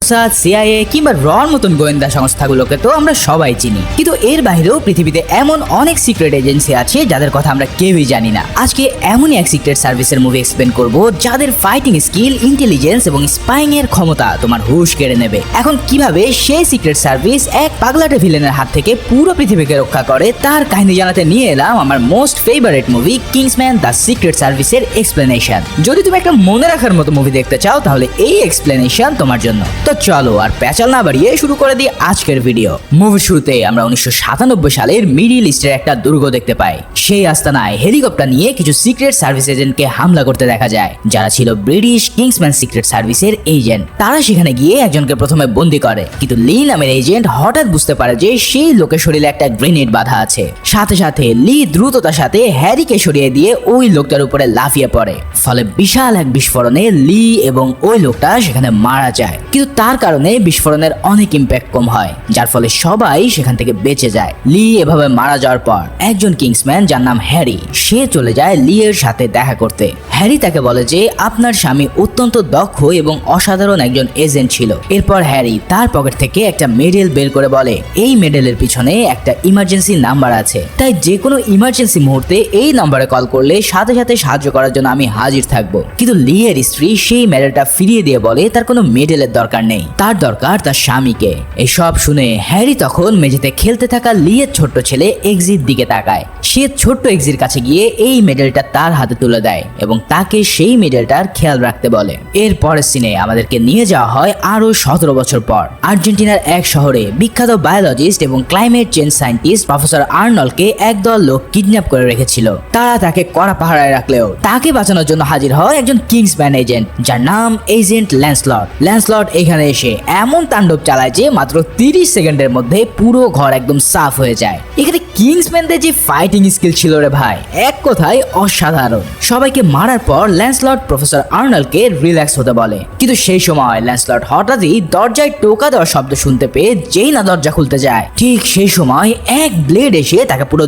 Mossad, CIA কিংবা রর মতন গোয়েন্দা সংস্থাগুলোকে তো আমরা সবাই চিনি, কিন্তু এর বাইরেও পৃথিবীতে এমন অনেক সিক্রেট এজেন্সি আছে যাদের কথা আমরা কেউই জানি না। আজকে এমনই এক সিক্রেট সার্ভিসের মুভি এক্সপ্লেন করব যাদের ফাইটিং স্কিল, ইন্টেলিজেন্স এবং স্পাইং এর ক্ষমতা তোমার হুশ কেড়ে নেবে। এখন কিভাবে সেই সিক্রেট সার্ভিস এক পাগলাটে ভিলেনের হাত থেকে পুরো পৃথিবীকে রক্ষা করে তার কাহিনী জানাতে নিয়ে এলাম আমার most favourite movie Kingsman the secret সার্ভিসের এক্সপ্লেনেশন। যদি তুমি একটা মনে রাখার মতো মুভি দেখতে চাও তাহলে এই এক্সপ্লেনেশন তোমার জন্য। তো চলো আর প্যাচাল না বাড়িয়ে শুরু করে দিই আজকের ভিডিও। মুভির শুরুতে আমরা 1997 সালের মিডল ইস্টের একটা দুর্গ দেখতে পাই। সেই আস্তানায় হেলিকপ্টার নিয়ে কিছু সিক্রেট সার্ভিস এজেন্টকে হামলা করতে দেখা যায়, যারা ছিল ব্রিটিশ কিংসম্যান সিক্রেট সার্ভিসের এজেন্ট। তারা সেখানে গিয়ে একজনকে প্রথমে বন্দী করে, কিন্তু লি নামের এজেন্ট হঠাৎ বুঝতে পারে যে সেই লোকের শরীরে একটা গ্রেনেড বাঁধা আছে। সাথে সাথে লি দ্রুততার সাথে হ্যারিকে সরিয়ে দিয়ে ওই লোকটার উপরে লাফিয়ে পড়ে। ফলে বিশাল এক বিস্ফোরণে লি এবং ওই লোকটা সেখানে মারা যায়, কিন্তু তার কারণে বিস্ফোরণের অনেক ইম্প্যাক্ট কম হয়, যার ফলে সবাই সেখান থেকে বেঁচে যায়। লি এভাবে মারা যাওয়ার পর একজন কিংসম্যান যার নাম হ্যারি, সে চলে যায় লি এর সাথে দেখা করতে। হ্যারি তাকে বলে যে আপনার স্বামী অত্যন্ত দক্ষ এবং অসাধারণ একজন এজেন্ট ছিল। এরপর হ্যারি তার পকেট থেকে একটা মেডেল বের করে বলে এই মেডেলের পিছনে একটা ইমার্জেন্সি নাম্বার আছে, তাই যে কোনো ইমার্জেন্সি মুহূর্তে এই নাম্বারে কল করলে সাথে সাথে সাহায্য করার জন্য আমি হাজির থাকবো। কিন্তু লি এর স্ত্রী সেই মেডেলটা ফিরিয়ে দিয়ে বলে তার কোনো মেডেলের দরকার নেই, তার দরকার তার স্বামীকে। এসব শুনে হ্যারি তখন মেঝেতে খেলতে থাকা লি এর ছোট্ট ছেলে এক্সির দিকে তাকায়। সে ছোট্ট এক্সির কাছে গিয়ে এই মেডেলটা তার হাতে তুলে দেয় এবং তাকে সেই মেডেলটার খেয়াল রাখতে বলে। এর পরের সিনে আমাদেরকে নিয়ে যাওয়া হয় আরো 17 বছর পর আর্জেন্টিনার এক শহরে। বিখ্যাত বায়োলজিস্ট এবং ক্লাইমেট চেঞ্জ সায়েন্টিস্ট প্রফেসর আর্নল্ডকে একদল লোক কিডন্যাপ করে রেখেছিল। তারা তাকে কড়া পাহারায় রাখলেও তাকে বাঁচানোর জন্য হাজির হয় একজন কিংসম্যান এজেন্ট যার নাম এজেন্ট ল্যান্সলট। ল্যান্সলট এখানে এসে এমন তাণ্ডব চালায় যে মাত্র 30 সেকেন্ডের মধ্যে পুরো ঘর একদম সাফ হয়ে যায়। এখানে কিংসম্যানদের যে ফাইটিং স্কিল ছিল রে ভাই, এক কথায় অসাধারণ। সবাইকে মারার পর ল্যান্সলট প্রফেসর আর্নল্ডকে রিল্যাক্স হতে বলে, কিন্তু সেই সময় ল্যান্সলট হঠাৎই দরজায় টোকা দেওয়ার শব্দ শুনতে পেয়ে যেই না দরজা খুলতে যায়, ঠিক সেই সময় এক ব্লেড এসে তাকে পুরো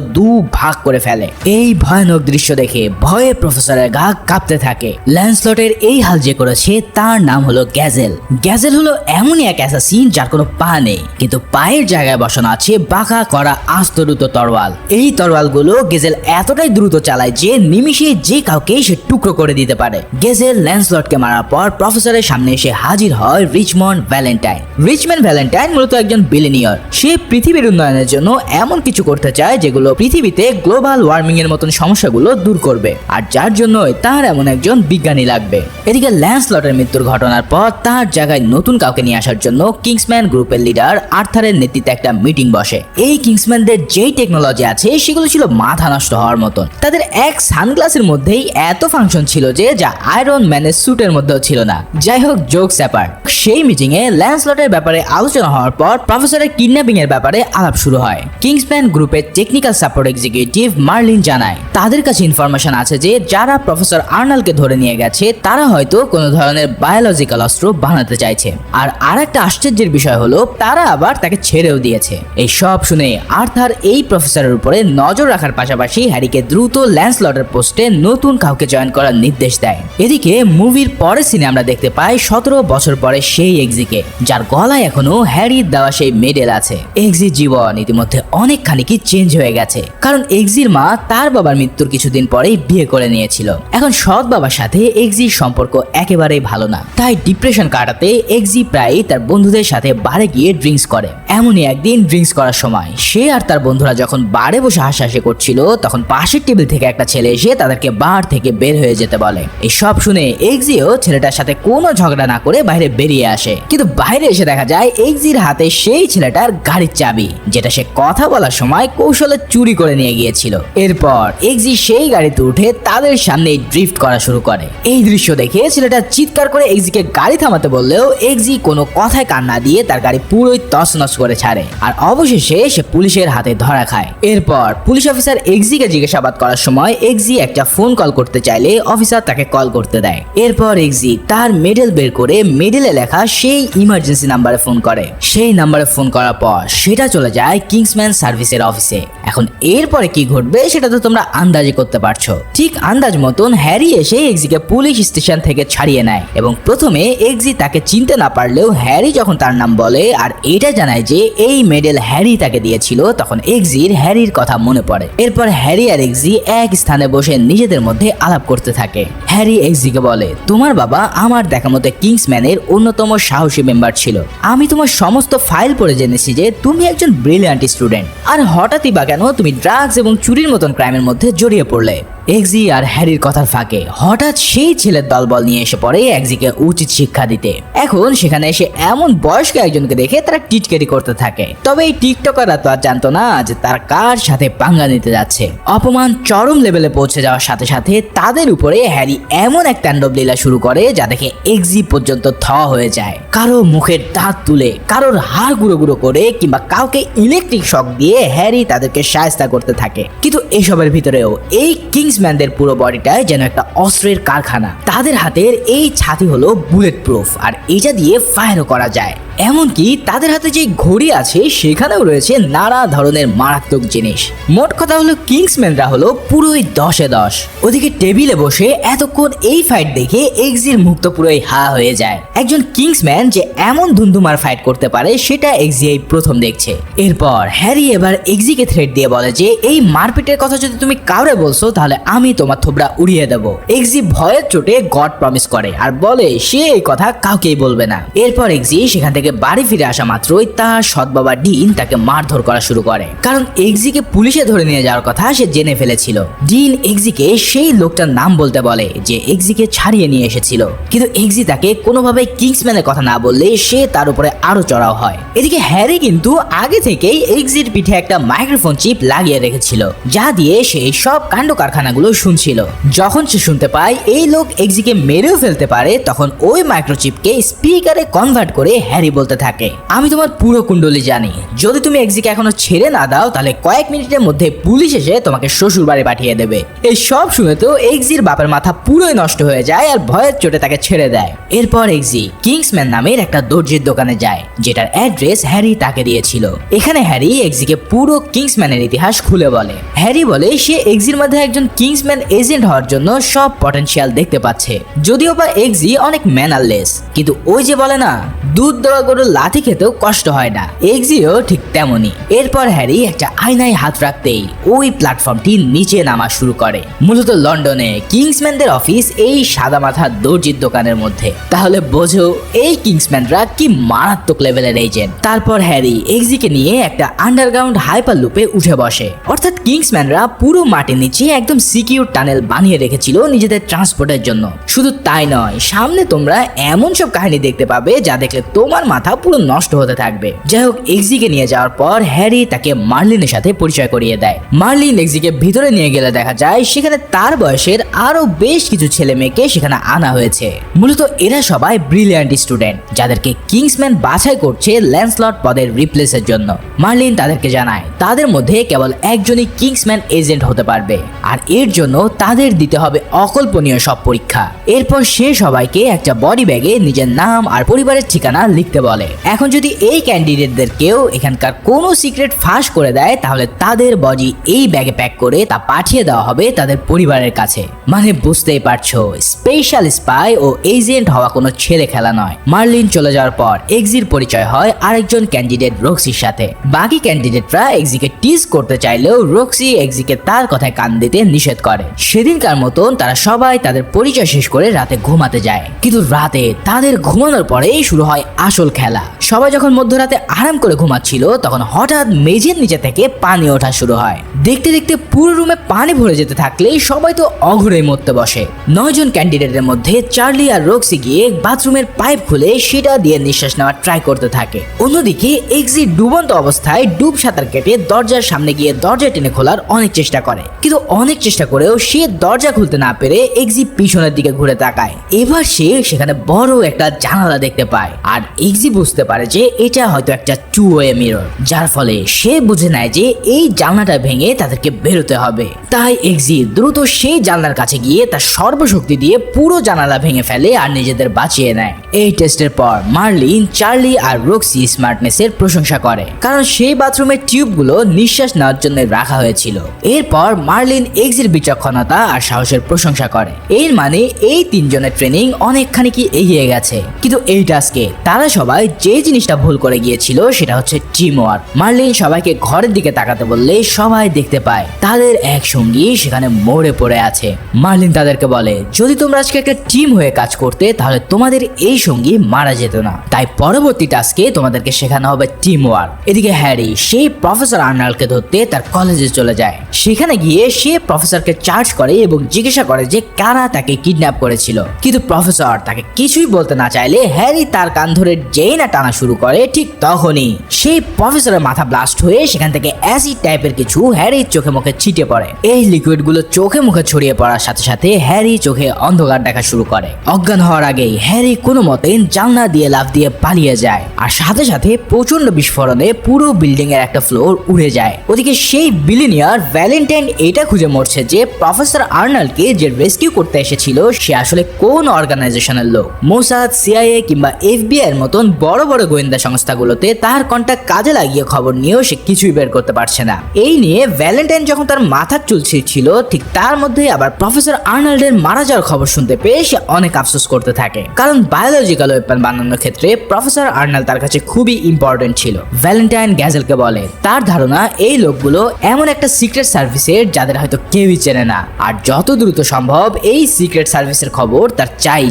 ভাগ করে ফেলে। এই ভয়ানক দৃশ্য দেখে ভয়ে প্রফেসরের গা কাঁপতে থাকে। ল্যান্সলটের এই হাল যে করেছে তার নাম হলো গ্যাজেল। গ্যাজেল হলো এমনই এক অ্যাসাসিন যার কোনো পা নেই, কিন্তু পায়ের জায়গায় বসানো আছে বাঁকা করা আস্তরুত তরোয়াল। এই তরোয়ালগুলো গেজেল এতটাই দ্রুত চালায় যে নিমিষে যে কাউকে সে টুকরো করে দিতে পারে। গেজেল ল্যান্সলটকে মারার পর প্রফেসরের সামনে এসে হাজির হয় রিচমন্ড ভ্যালেন্টাইন। রিচমন্ড ভ্যালেন্টাইন মূলত একজন বিলিনিয়র। সে পৃথিবীর উন্নয়নের জন্য এমন কিছু করতে চায় যেগুলো পৃথিবীতে গ্লোবাল ওয়ার্মিং এর মতন সমস্যাগুলো দূর করবে, আর যার জন্যই তার এমন একজন বিজ্ঞানী লাগবে। এদিকে ল্যান্সলটের মৃত্যুর ঘটনার পর তার জায়গায় নতুন কাউকে নিয়ে আসার জন্য কিংসম্যান গ্রুপের লিডার আর্থারের নেতৃত্বে একটা মিটিং বসে। এই কিংসম্যানদের যেই টেকনোলজি আছে সেগুলো ছিল মাথা নষ্ট হওয়ার মতন। তাদের এক সানগ্লাসের মধ্যেই এত ফাংশন ছিল যে যা আয়রন ম্যানের স্যুটের মধ্যেও ছিল না। যাই হোক, জোকস অ্যাপার্ট, সেই মিটিং এ ল্যান্সলটের ব্যাপারে আলোচনা হওয়ার পর প্রফেসরের কিডন্যাপিং এর ব্যাপারে আলাপ শুরু হয়। কিংসম্যান গ্রুপের টেকনিক্যাল সাপোর্ট এক্সিকিউটিভ মার্লিন জানায় তাদের কাছে ইনফরমেশন আছে যে যারা প্রফেসর আর্নল্ডকে ধরে নিয়ে গেছে তারা হয়তো কোনো ধরনের বায়োলজিক্যাল অস্ত্র বানাতে চাইছে। আর আরেকটা আশ্চর্যের বিষয় হলো তারা আবার তাকে ছেড়েও দিয়েছে। এই সব শুনে আর্থার এই প্রফেসরের উপরে নজর রাখার পাশাপাশি হ্যারিকে দ্রুত ল্যান্সলটের পোস্টে নতুন কাউকে জয়েন করার নির্দেশ দেয়। এদিকে মুভির পরের সিনে আমরা দেখতে পাই 17 বছর পরে সেই এক্সিকে, যার গলায় এখনো হ্যারির দেওয়া সেই মেডেল আছে। এক্সির জীবন ইতিমধ্যে অনেকখানি কি চেঞ্জ হয়ে গেছে, কারণ এক্সির মা তার বাবার মৃত্যুর কিছুদিন পরেই বিয়ে করে নিয়েছিল। এখন সৎ বাবার সাথে এক্সির সম্পর্ক একেবারেই ভালো না, তাই ডিপ্রেশন কাটাতে এক্সি প্রায় তার বন্ধুদের সাথে বারে গিয়ে ড্রিঙ্কস করে। এমনই একদিন ড্রিঙ্কস করার সময় সে আর তার বন্ধুরা যখন বারে বসে হাসাহাসি করছিল তখন পাশের টেবিল থেকে একটা ছেলে এসে তাদেরকে বার থেকে বের হয়ে যেতে বলে। এই সব শুনে এক্সিও ছেলেটার সাথে কোনো ঝগড়া না করে বাইরে বেরিয়ে আসে, কিন্তু বাইরে এসে দেখা যায় এক্সির হাতে সেই ছেলেটার গাড়ির চাবি, যেটা সে কথা বলার সময় কৌশলে চুরি করে নিয়ে গিয়েছিল। এরপর এক্সি সেই গাড়িতে উঠে তাদের সামনে ড্রিফট করা শুরু করে। এই দৃশ্য দেখে ছেলেটা চিৎকার করে এক্সিকে গাড়ি থামাতে বললেও এক্সি কোনো কথায় কান না দিয়ে তার গাড়ি পুরোই তছনছ করে ছাড়ে, আর অবশেষে সে পুলিশের হাতে ধরা খায়। এরপর পুলিশ অফিসার এক্সিকে জিজ্ঞাসাবাদ করার সময় এক্সি একটা ফোন কল করতে চাইলে অফিসার তাকে কল করতে দেয়। এরপর এক্সি তার মেডেল বের করে মেডেলে লেখা সেই ইমার্জেন্সি নাম্বারে ফোন করে। সেই নাম্বারে ফোন করার পর সেটা চলে যায় কিংসম্যান সার্ভিসের অফিসে। এখন এরপরে কি ঘটবে সেটা তো তোমরা আন্দাজই করতে পারছো। ঠিক আন্দাজ মতন হ্যারি এসে এক্সিকে পুলিশ স্টেশন থেকে ছাড়িয়ে নেয় এবং প্রথমে এক্সি তাকে চিনতে না না পারলেও হ্যারি যখন তার নাম বলে আর এটা জানায় যে এই মেডেল হ্যারি তাকে দিয়েছিল, তখন এক্সির হ্যারির কথা মনে পড়ে। এরপর হ্যারি আর এক্সি এক স্থানে বসে নিজেদের মধ্যে আলাপ করতে থাকে। হ্যারি এক্সিকে বলে, তোমার বাবা আমার দেখা মতে কিংসম্যানের অন্যতম সাহসী মেম্বার ছিল। আমি তোমার সমস্ত ফাইল পড়ে জেনেছি যে তুমি একজন ব্রিলিয়ান্ট স্টুডেন্ট, আর হঠাৎই বা কেন তুমি ড্রাগস এবং চুরির মতন ক্রাইমের মধ্যে জড়িয়ে পড়লে। এক্সি আর হ্যারির কথার ফাঁকে হঠাৎ সেই ছেলের দলবল নিয়ে এসে পড়ে এক্সিকে উচিত শিক্ষা দিতে। এখন সেখানে এসে এমন বয়স্ক একজনকে দেখে তারা টিটকারি করতে থাকে। তবে এই টিকটকাররা তো আর জানতো না যে তার কার সাথে পাঙ্গা নিতে যাচ্ছে। অপমান চরম লেভেলে পৌঁছে যাওয়ার সাথে সাথে তাদের উপরে হ্যারি এমন এক তাণ্ডব লীলা শুরু করে যা দেখে এক্সি পর্যন্ত থ হয়ে যায়। কারো মুখের দাঁত তুলে, কারোর হাড় গুঁড়ো গুঁড়ো করে, কিংবা কাউকে ইলেকট্রিক শক দিয়ে হ্যারি তাদেরকে সাহায্য করতে থাকে। কিন্তু এসবের ভিতরেও এই কিংসম্যানদের পুরো বডিটাই যেন একটা অস্ত্রের কারখানা। তাদের হাতের এই ছাতি হলো বুলেট প্রুফ, আর এটা দিয়ে ফায়ারও করা যায়। এমনকি তাদের হাতে যে ঘড়ি আছে সেখানেও রয়েছে নানা ধরনের মারাত্মক জিনিস। মোট কথা হলো কিংসম্যানরা হলো পুরোই 10-এ 10। ওদিকে টেবিলে বসে এতক্ষণ এই ফাইট দেখে এক্সির মুখ তো পুরোই হা হয়ে যায়। একজন কিংসম্যান যে এমন ধুমধুমার ফাইট করতে পারে সেটা এক্সি এই প্রথম দেখছে। এরপর হ্যারি এবার এক্সিকে থ্রেট দিয়ে বলে যে এই মারপিটের কথা যদি তুমি কাউরে বলছো তাহলে আমি তোমার থোবড়া উড়িয়ে দেবো। এক্সি ভয়ের চোটে গড প্রমিস করে আর বলে সে এই কথা কাউকেই বলবে না। এরপর এক্সি সেখান থেকে বাড়ি ফিরে আসা মাত্রই তার সৎ বাবা ডিন তাকে মারধর করা শুরু করে, কারণ এক্সিকে পুলিশে ধরে নিয়ে যাওয়ার কথা সে জেনে ফেলেছিল। ডিন এক্সিকে সেই লোকটার নাম বলতে বলে যে এক্সিকে ছাড়িয়ে নিয়ে এসেছিল, কিন্তু এক্সি তাকে কোনোভাবে কিংসম্যানের কথা না বললে সে তার উপরে আরো চড়াও হয়। এদিকে হ্যারি কিন্তু আগে থেকেই এক্সির পিঠে একটা মাইক্রোফোন চিপ লাগিয়ে রেখেছিল, যা দিয়ে সে সব কাণ্ড কারখানাগুলো শুনছিল। যখন সে শুনতে পায় এই লোক এক্সিকে মেরেও ফেলতে পারে, তখন ওই মাইক্রোচিপকে স্পিকারে কনভার্ট করে হ্যারি বলতে থাকে, আমি তোমার পুরো কুণ্ডলী জানি। যদি তুমি এক্সিকে এখনো ছেড়ে না দাও তাহলে কয়েক মিনিটের মধ্যে পুলিশ এসে তোমাকে শ্বশুর বাড়ি পাঠিয়ে দেবে। এই সব শুনে তো এক্সির বাপের মাথা পুরোই নষ্ট হয়ে যায় আর ভয়ের চোটে তাকে ছেড়ে দেয়। এরপর এক্সি কিংসম্যান নামের একটা দর্জির দোকানে যায়, যেটার অ্যাড্রেস হ্যারি তাকে দিয়েছিল। এখানে হ্যারি এক্সিকে পুরো কিংসম্যানের ইতিহাস খুলে বলে। হ্যারি বলে সে এক্সির মধ্যে একজন কিংসম্যান এজেন্ট হওয়ার জন্য সব পটেনশিয়াল দেখতে পাচ্ছে। যদিও বা এক্সি অনেক ম্যানারলেস, কিন্তু ওই যে বলে না দুধ দেওয়া গরুর লাথি খেতেও কষ্ট হয় না, এক্সিও ঠিক তেমনই। এরপর হ্যারি একটা আয়নায় হাত রাখতেই ওই প্ল্যাটফর্মটি নিচে নামা শুরু করে। মূলত লন্ডনে কিংসম্যানদের অফিস এই সাদা মাথা দর্জির দোকানের মধ্যে। তাহলে বোঝো এই কিংসম্যানরা কি মারাত্মক লেভেলের এজেন্ট। তারপর হ্যারি এক্সিকে নিয়ে একটা আন্ডারগ্রাউন্ড হাইপার লুপে উঠে বসে। অর্থাৎ কিংসম্যানরা পুরো মাটির নিচে একদম সিকিউর টানেল বানিয়ে রেখেছিল নিজেদের ট্রান্সপোর্টের জন্য। শুধু তাই নয়, সামনে তোমরা এমন সব কাহিনী দেখতে পাবে যা দেখলে তোমার মাথা পুরো নষ্ট হতে থাকবে। যাই হোক, এক্সিকে নিয়ে যাওয়ার পর হ্যারি তাকে মার্লিনের সাথে পরিচয় করিয়ে দেয়। মার্লিন এক্সিকে ভিতরে নিয়ে গেলে দেখা যায় সেখানে তার বয়সের আরো বেশ কিছু ছেলে মেয়েকে সেখানে আনা হয়েছে। মূলত এরা সবাই ব্রিলিয়ান্ট স্টুডেন্ট যাদেরকে কিংসম্যান বাছাই করছে ল্যান্সলট পদের রিপ্লেসের জন্য। মার্লিন তাদেরকে জানায় তাদের মধ্যে কেবল একজনই কিংসম্যান এজেন্ট হতে পারবে, আর এর জন্য তাদের দিতে হবে অকল্পনীয় সব পরীক্ষা। এরপর সে সবাইকে একটা বডি ব্যাগে নিজের নাম আর পরিবারের ঠিকানা লিখতে বলে। এখন যদি এই ক্যান্ডিডেটদের কেউ এখানকার কোনো সিক্রেট ফাঁস করে দেয় তাহলে তাদের বডি এই ব্যাগে প্যাক করে তা পাঠিয়ে দেওয়া হবে তাদের পরিবারের কাছে। মানে বুঝতেই পারছো, স্পেশাল স্পাই ও এজেন্ট হওয়া কোনো ছেলে খেলা নয়। মার্লিন চলে যাওয়ার পর এক্সির পরিচয় হয় আরেকজন ক্যান্ডিডেট রক্সির সাথে। বাকি ক্যান্ডিডেটরা এক্সিকে টিজ করতে চাইলেও রক্সি এক্সিকে তার কথায় কান দিতে নিষেধ করে। সেদিনকার মতন তারা সবাই তাদের পরিচয় শেষ করে রাতে ঘুমাতে যায়। কিন্তু রাতে তাদের ঘুমানোর পরেই শুরু হয় আসল খেলা। সবাই যখন মধ্যরাতে আরাম করে ঘুমাচ্ছিল তখন হঠাৎ মেঝের নিচে থেকে পানি ওঠা শুরু হয়। দেখতে দেখতে পুরো রুমে পানি ভরে যেতে থাকলে সবাই তো অঘরে মরতে বসে। 9 জন ক্যান্ডিডেটের মধ্যে চার্লি আর রক্সি গিয়ে বাথরুমের পাইপ খুলে সেটা দিয়ে নিঃশ্বাস নেওয়ার ট্রাই করতে থাকে। অন্যদিকে এক্সি ডুবন্ত অবস্থায় ডুব সাঁতার কেটে দরজার সামনে গিয়ে দরজা টেনে খোলার অনেক চেষ্টা করে, কিন্তু অনেক চেষ্টা করেও সে দরজা খুলতে না পেরে এক্সি পিছনের দিকে ঘুরে তাকায়। এবার সে সেখানে বড় একটা জানালা দেখতে পায়, আর এক্সি এক্সি বুঝতে পারে যে এটা হয়তো একটা টু ওয়ে মিরর, যার ফলে সে বুঝে নেয় যে এই জানলাটা ভেঙে তাদেরকে বেরোতে হবে। তাই এক্সি দ্রুত সেই জানলার কাছে গিয়ে তার সর্বশক্তি দিয়ে পুরো জানালা ভেঙে ফেলে আর নিজেদের বাঁচিয়ে নেয়। এই টেস্টের পর মার্লিন, চার্লি আর রক্সি স্মার্টনেসের প্রশংসা করে, কারণ সেই বাথরুমের টিউবগুলো নিঃশ্বাস নেওয়ার জন্য রাখা হয়েছিল। এরপর মার্লিন এক্সির বিচক্ষণতা আর সাহসের প্রশংসা করে। এর মানে এই তিনজনের ট্রেনিং অনেকখানি কি এগিয়ে গেছে। কিন্তু এই টাস্কে তারা সবাই যে জিনিসটা ভুল করে গিয়েছিল সেটা হচ্ছে টিম ওয়ার্ক। মার্লিন সবাইকে ঘরের দিকে তাকাতে বললে সবাই দেখতে পায় তাদের এক সঙ্গী সেখানে মরে পড়ে আছে। মার্লিন তাদেরকে বলে, যদি তোমরা আজকে একটা টিম হয়ে কাজ করতে তাহলে তোমাদের এই সঙ্গী মারা যেত না। তাই পরবর্তী টাস্কে তোমাদেরকে শেখানো হবে টিম ওয়ার্ক। এদিকে হ্যারি সেই প্রফেসর আর্নাল্ডকে ধরতে তার কলেজে চলে যায়। সেখানে গিয়ে সে প্রফেসরকে চার্জ করে এবং জিজ্ঞাসা করে যে কারা তাকে কিডন্যাপ করেছিল। কিন্তু প্রফেসর তাকে কিছুই বলতে না চাইলে হ্যারি তার কান ধরে যেই না টানা শুরু করে, ঠিক তখনই সেই প্রফেসরের মাথা ব্লাস্ট হয়ে সেখান থেকে অ্যাসিড টাইপের কিছু হ্যারির চোখে মুখে ছিটে পড়ে। এই লিকুইড গুলো চোখে মুখে ছড়িয়ে পড়ার সাথে সাথে হ্যারি চোখে অন্ধকার দেখা শুরু করে। অজ্ঞান হওয়ার আগেই হ্যারি কোনো মতে জানলা দিয়ে লাফ দিয়ে পালিয়ে যায়, আর সাথে সাথে প্রচন্ড বিস্ফোরণে পুরো বিল্ডিং এর একটা ফ্লোর উড়ে যায়। ওদিকে সেই বিলিনিয়ার ভ্যালেন্টাইন এটা খুঁজে মরছে যে প্রফেসর আর্নাল্ডকে যে রেস্কিউ করতে এসেছিল সে আসলে কোন অর্গানাইজেশনের লোক। মোসাদ, সিআইএ কিংবা এফবিআই এর মতন বড় বড় গোয়েন্দা সংস্থাগুলোতে তার কন্টাক্ট কাজে লাগিয়ে খবর নিয়েও সে কিছুই বের করতে পারছে না। এই নিয়ে ভ্যালেন্টাইন যখন তার মাথার চুল ছিঁড়ছিল, ঠিক তার মধ্যে আবার প্রফেসর আর্নাল্ডের মারা যাওয়ার খবর শুনতে পেয়ে সে অনেক আফসোস করতে থাকে, কারণ বায়োলজিক্যাল ওয়েপন বানানোর ক্ষেত্রে প্রফেসর আর্নাল্ড তার কাছে খুবই ইম্পর্টেন্ট ছিল। ভ্যালেন্টাইন গ্যাজেলকে বলে তার ধারণা এই লোকগুলো এমন একটা সিক্রেট সার্ভিসের যাদের হয়তো কেউই চেনে না, আর যত দ্রুত সম্ভব এই সিক্রেট সার্ভিসের খবর তার চাই।